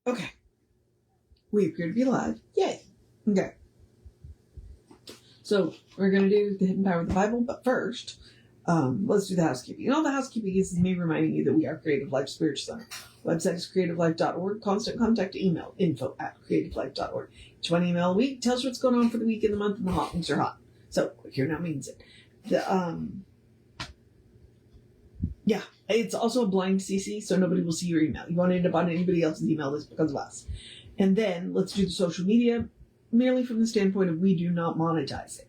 Okay. We appear to be live. Yay. Okay. So we're going to do the hidden power of the Bible, but first, let's do the housekeeping. And all the housekeeping is me reminding you that we are Creative Life Spiritual Center. Website is creativelife.org. Constant contact email, info@creativelife.org. Each one email a week tells you what's going on for the week and the month, and the hot things are hot. So, quick here now means it. Yeah, it's also a blind CC, so nobody will see your email. You won't end up on anybody else's email list because of us. And then let's do the social media merely from the standpoint of we do not monetize it.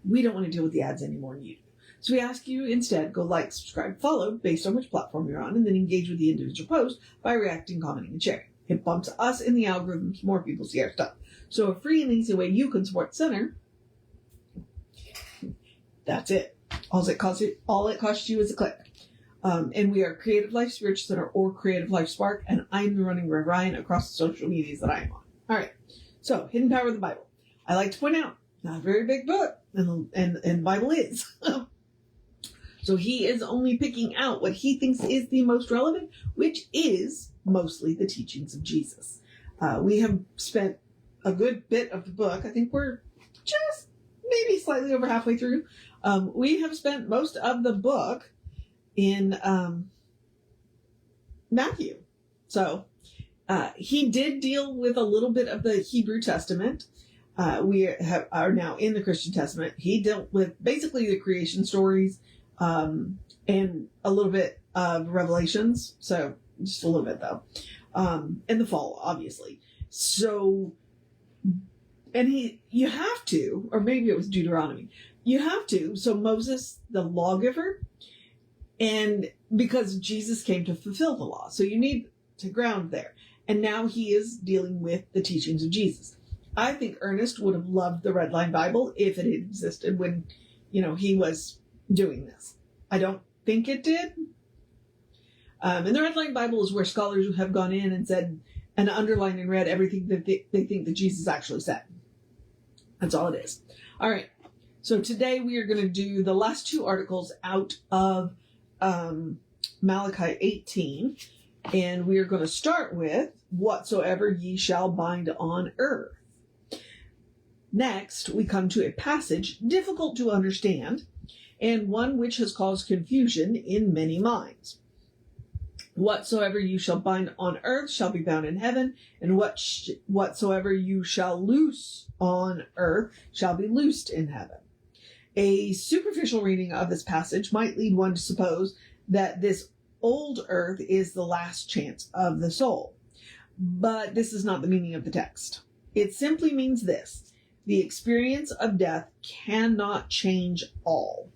We don't want to deal with the ads any more than you do. So we ask you instead go like, subscribe, follow based on which platform you're on, and then engage with the individual post by reacting, commenting, and sharing. It bumps us in the algorithms, more people see our stuff. So a free and easy way you can support the center. That's it. All it costs you is a click. And we are Creative Life Spiritual Center or Creative Life Spark, and I'm running Rev Ryan across the social medias that I am on. All right. So, Hidden Power of the Bible. I like to point out, not a very big book, and the Bible is. So he is only picking out what he thinks is the most relevant, which is mostly the teachings of Jesus. We have spent a good bit of the book. I think we're just maybe slightly over halfway through. We have spent most of the book in Matthew. So he did deal with a little bit of the Hebrew Testament. We are now in the Christian Testament. He dealt with basically the creation stories and a little bit of Revelations. So just a little bit though. And the fall, obviously. So, and you have to, or maybe it was Deuteronomy. You have to. So Moses, the lawgiver, and because Jesus came to fulfill the law. So you need to ground there. And now he is dealing with the teachings of Jesus. I think Ernest would have loved the Redline Bible if it had existed when, he was doing this. I don't think it did. And the Redline Bible is where scholars have gone in and said, and underlined and read everything that they think that Jesus actually said. That's all it is. All right. So today we are going to do the last two articles out of Malachi 18, and we are going to start with whatsoever ye shall bind on earth. Next, we come to a passage difficult to understand and one which has caused confusion in many minds. Whatsoever you shall bind on earth shall be bound in heaven, and whatsoever you shall loose on earth shall be loosed in heaven. A superficial reading of this passage might lead one to suppose that this old earth is the last chance of the soul. But this is not the meaning of the text. It simply means this: the experience of death cannot change all.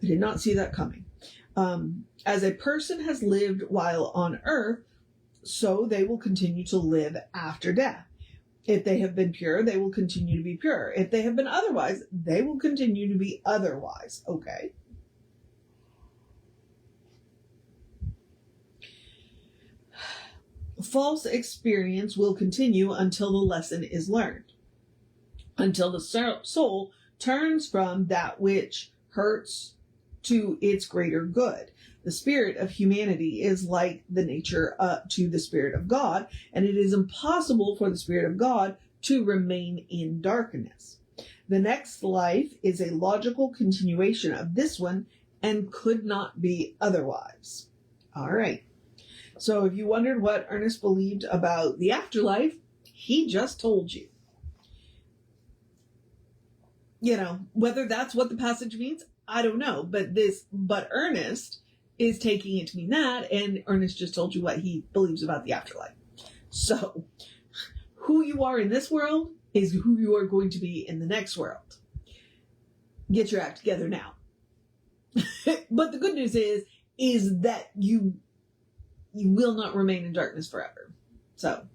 I did not see that coming. As a person has lived while on earth, so they will continue to live after death. If they have been pure, they will continue to be pure. If they have been otherwise, they will continue to be otherwise. Okay. False experience will continue until the lesson is learned, until the soul turns from that which hurts to its greater good. The spirit of humanity is like the nature to the Spirit of God, and it is impossible for the Spirit of God to remain in darkness. The next life is a logical continuation of this one and could not be otherwise. All right. So if you wondered what Ernest believed about the afterlife, he just told you. Whether that's what the passage means, I don't know. But Ernest is taking it to mean that, and Ernest just told you what he believes about the afterlife. So, who you are in this world is who you are going to be in the next world. Get your act together now. But the good news is that you will not remain in darkness forever. So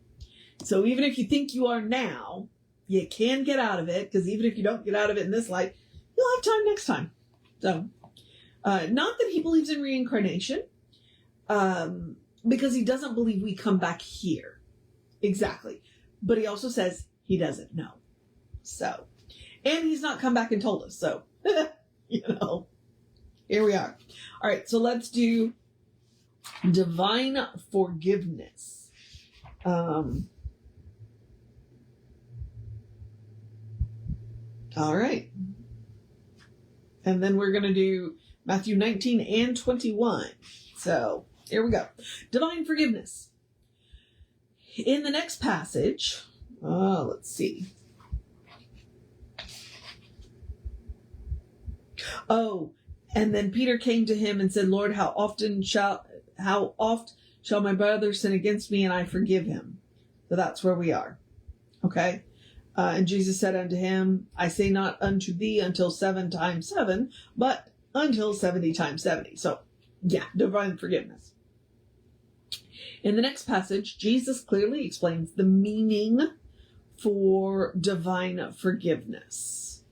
even if you think you are now, you can get out of it, because even if you don't get out of it in this life, you'll have time next time. So, not that he believes in reincarnation, because he doesn't believe we come back here. Exactly. But he also says he doesn't know. So, and he's not come back and told us. So, here we are. All right. So let's do Divine forgiveness. All right. And then we're going to do Matthew 19 and 21. So here we go. Divine forgiveness. In the next passage, let's see. Oh, and then Peter came to him and said, Lord, how oft shall my brother sin against me and I forgive him? So that's where we are. Okay. And Jesus said unto him, I say not unto thee until 7 times 7, but until 70 times 70. So yeah, divine forgiveness. In the next passage, Jesus clearly explains the meaning for divine forgiveness.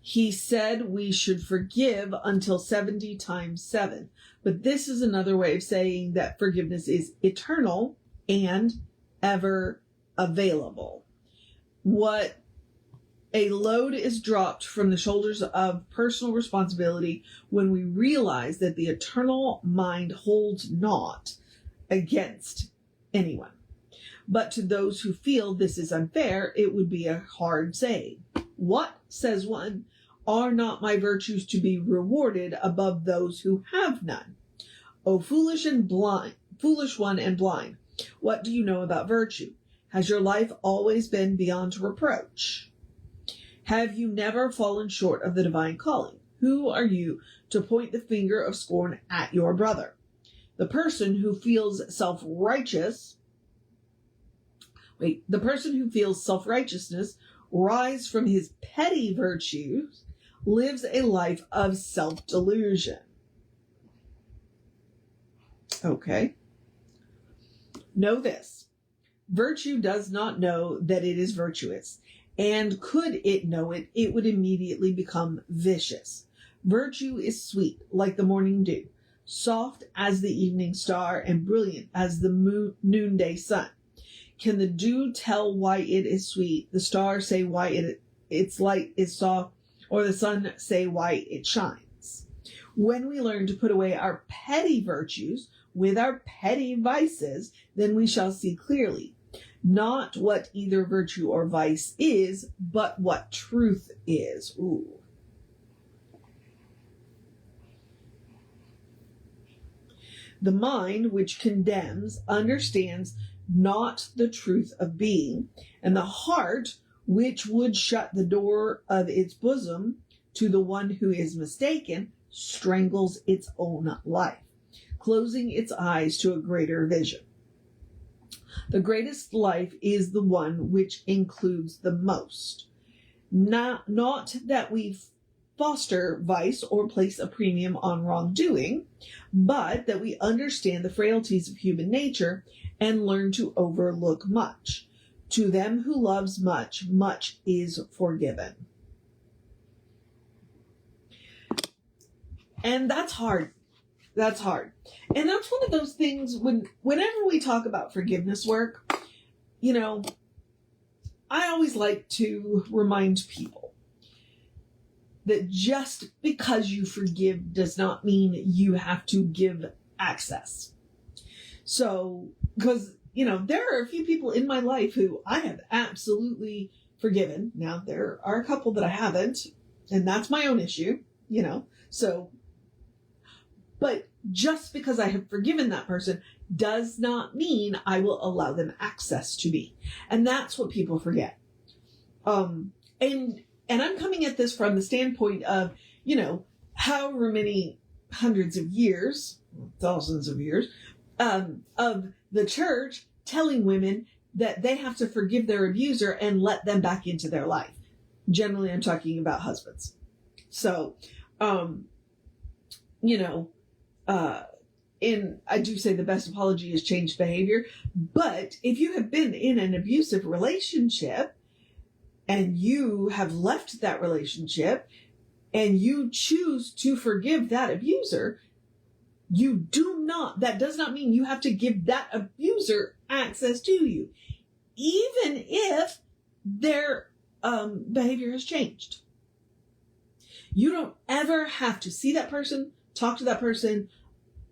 He said we should forgive until 70 times 7. But this is another way of saying that forgiveness is eternal and ever available. What a load is dropped from the shoulders of personal responsibility when we realize that the eternal mind holds not against anyone. But to those who feel this is unfair, it would be a hard saying. What, says one, are not my virtues to be rewarded above those who have none? O foolish one and blind, what do you know about virtue? Has your life always been beyond reproach? Have you never fallen short of the divine calling? Who are you to point the finger of scorn at your brother? The person who feels self-righteousness rise from his petty virtues lives a life of self-delusion. Okay. Know this. Virtue does not know that it is virtuous, and could it know it, it would immediately become vicious. Virtue is sweet like the morning dew, soft as the evening star, and brilliant as the noonday sun. Can the dew tell why it is sweet, the star say why its light is soft, or the sun say why it shines? When we learn to put away our petty virtues with our petty vices, then we shall see clearly, not what either virtue or vice is, but what truth is. Ooh. The mind which condemns understands not the truth of being, and the heart which would shut the door of its bosom to the one who is mistaken strangles its own life, closing its eyes to a greater vision. The greatest life is the one which includes the most. Not that we foster vice or place a premium on wrongdoing, but that we understand the frailties of human nature and learn to overlook much. To them who loves much, much is forgiven. And that's hard. That's hard. And that's one of those things whenever we talk about forgiveness work, I always like to remind people that just because you forgive does not mean you have to give access. So, because, there are a few people in my life who I have absolutely forgiven. Now, there are a couple that I haven't, and that's my own issue, so, but just because I have forgiven that person does not mean I will allow them access to me. And that's what people forget. And I'm coming at this from the standpoint of, however many hundreds of years, thousands of years, of the church telling women that they have to forgive their abuser and let them back into their life. Generally, I'm talking about husbands. So, I do say the best apology is changed behavior, but if you have been in an abusive relationship and you have left that relationship and you choose to forgive that abuser, that does not mean you have to give that abuser access to you, even if their behavior has changed. You don't ever have to see that person, talk to that person,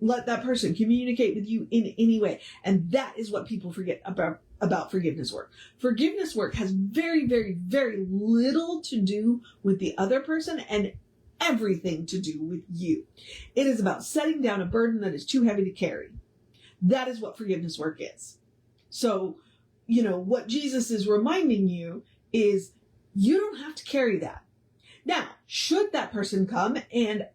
let that person communicate with you in any way. And that is what people forget about forgiveness work. Forgiveness work has very, very, very little to do with the other person and everything to do with you. It is about setting down a burden that is too heavy to carry. That is what forgiveness work is. So, what Jesus is reminding you is you don't have to carry that. Now, should that person come and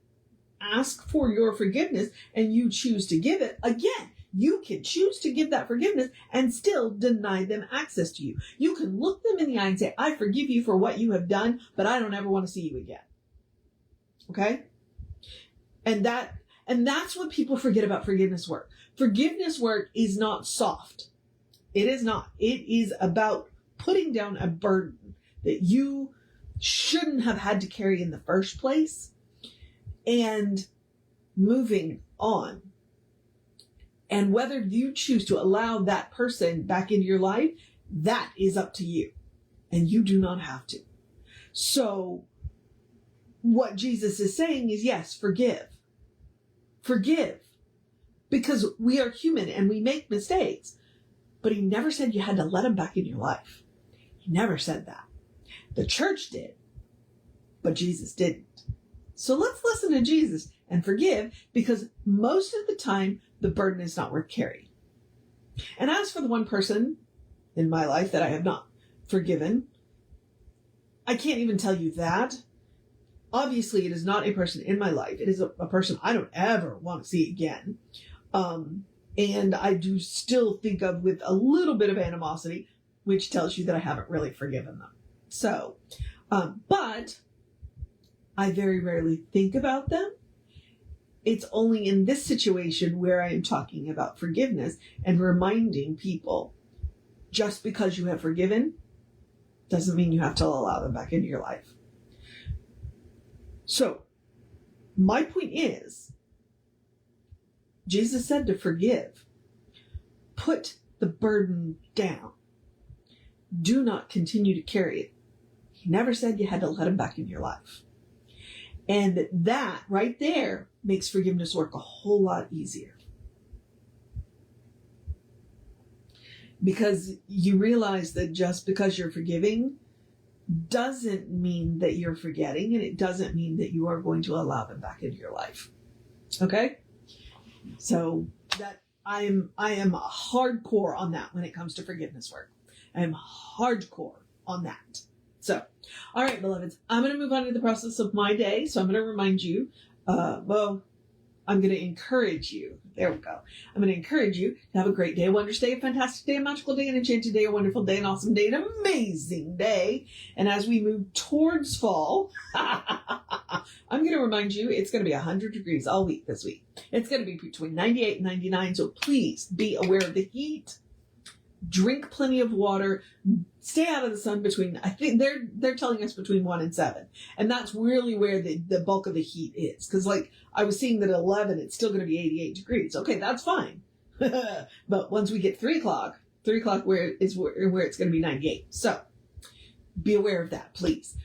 ask for your forgiveness and you choose to give it, again, you can choose to give that forgiveness and still deny them access to you. You can look them in the eye and say, I forgive you for what you have done, but I don't ever want to see you again. Okay? And that's what people forget about forgiveness work. Forgiveness work is not soft. It is not. It is about putting down a burden that you shouldn't have had to carry in the first place and moving on. And whether you choose to allow that person back into your life, that is up to you. And you do not have to. So what Jesus is saying is, yes, forgive. Forgive. Because we are human and we make mistakes. But he never said you had to let him back in your life. He never said that. The church did. But Jesus didn't. So let's listen to Jesus and forgive, because most of the time, the burden is not worth carrying. And as for the one person in my life that I have not forgiven, I can't even tell you that. Obviously, it is not a person in my life. It is a person I don't ever want to see again. And I do still think of with a little bit of animosity, which tells you that I haven't really forgiven them. So, but I very rarely think about them. It's only in this situation where I am talking about forgiveness and reminding people, just because you have forgiven doesn't mean you have to allow them back into your life. So, my point is, Jesus said to forgive. Put the burden down. Do not continue to carry it. He never said you had to let him back in your life. And that right there makes forgiveness work a whole lot easier. Because you realize that just because you're forgiving doesn't mean that you're forgetting, and it doesn't mean that you are going to allow them back into your life. Okay? So that I am hardcore on that when it comes to forgiveness work. I am hardcore on that. So, all right, beloveds, I'm going to move on to the process of my day. So I'm going to remind you, I'm going to encourage you. There we go. I'm going to encourage you to have a great day, a wondrous day, a fantastic day, a magical day, an enchanted day, a wonderful day, an awesome day, an amazing day. And as we move towards fall, I'm going to remind you it's going to be 100 degrees all week this week. It's going to be between 98 and 99. So please be aware of the heat. Drink plenty of water. Stay out of the sun between, I think they're telling us between 1 and 7. And that's really where the bulk of the heat is. Because like I was seeing that at 11, it's still going to be 88 degrees. Okay, that's fine. But once we get 3 o'clock where it's going to be 98. So be aware of that, please.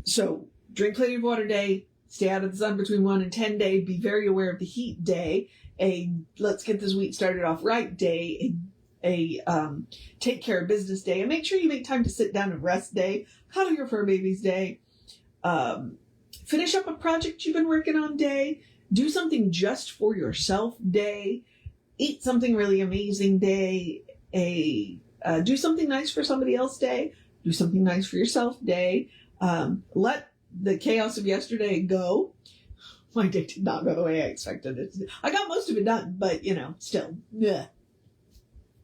So drink plenty of water day. Stay out of the sun between 1 and 10 day. Be very aware of the heat day. A let's get this week started off right day, a take care of business day, and make sure you make time to sit down and rest day, cuddle your fur babies day, finish up a project you've been working on day, do something just for yourself day, eat something really amazing day, do something nice for somebody else day, do something nice for yourself day, let the chaos of yesterday go. My day did not go the way I expected it to. I got most of it done, but, still. Yeah.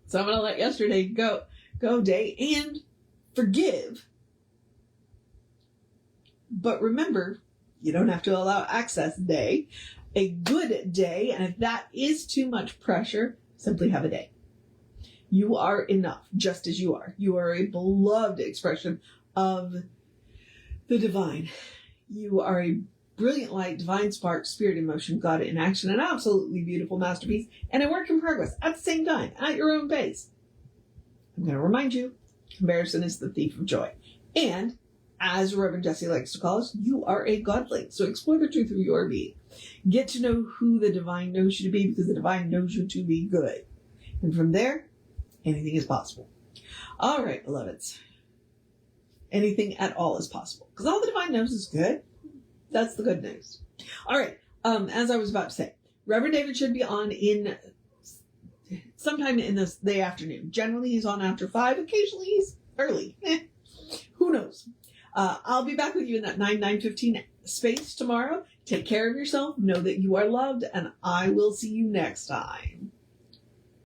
So I'm going to let yesterday go day and forgive. But remember, you don't have to allow access day. A good day, and if that is too much pressure, simply have a day. You are enough, just as you are. You are a beloved expression of the divine. You are a brilliant light, divine spark, spirit in motion, God in action, an absolutely beautiful masterpiece, and a work in progress at the same time, at your own pace. I'm going to remind you, comparison is the thief of joy. And as Reverend Jesse likes to call us, you are a godling. So explore the truth of your being. Get to know who the divine knows you to be, because the divine knows you to be good. And from there, anything is possible. All right, beloveds. Anything at all is possible. Because all the divine knows is good. That's the good news. All right. As I was about to say, Reverend David should be on in sometime in the afternoon. Generally, he's on after 5. Occasionally, he's early. Who knows? I'll be back with you in that 9:15 space tomorrow. Take care of yourself. Know that you are loved. And I will see you next time.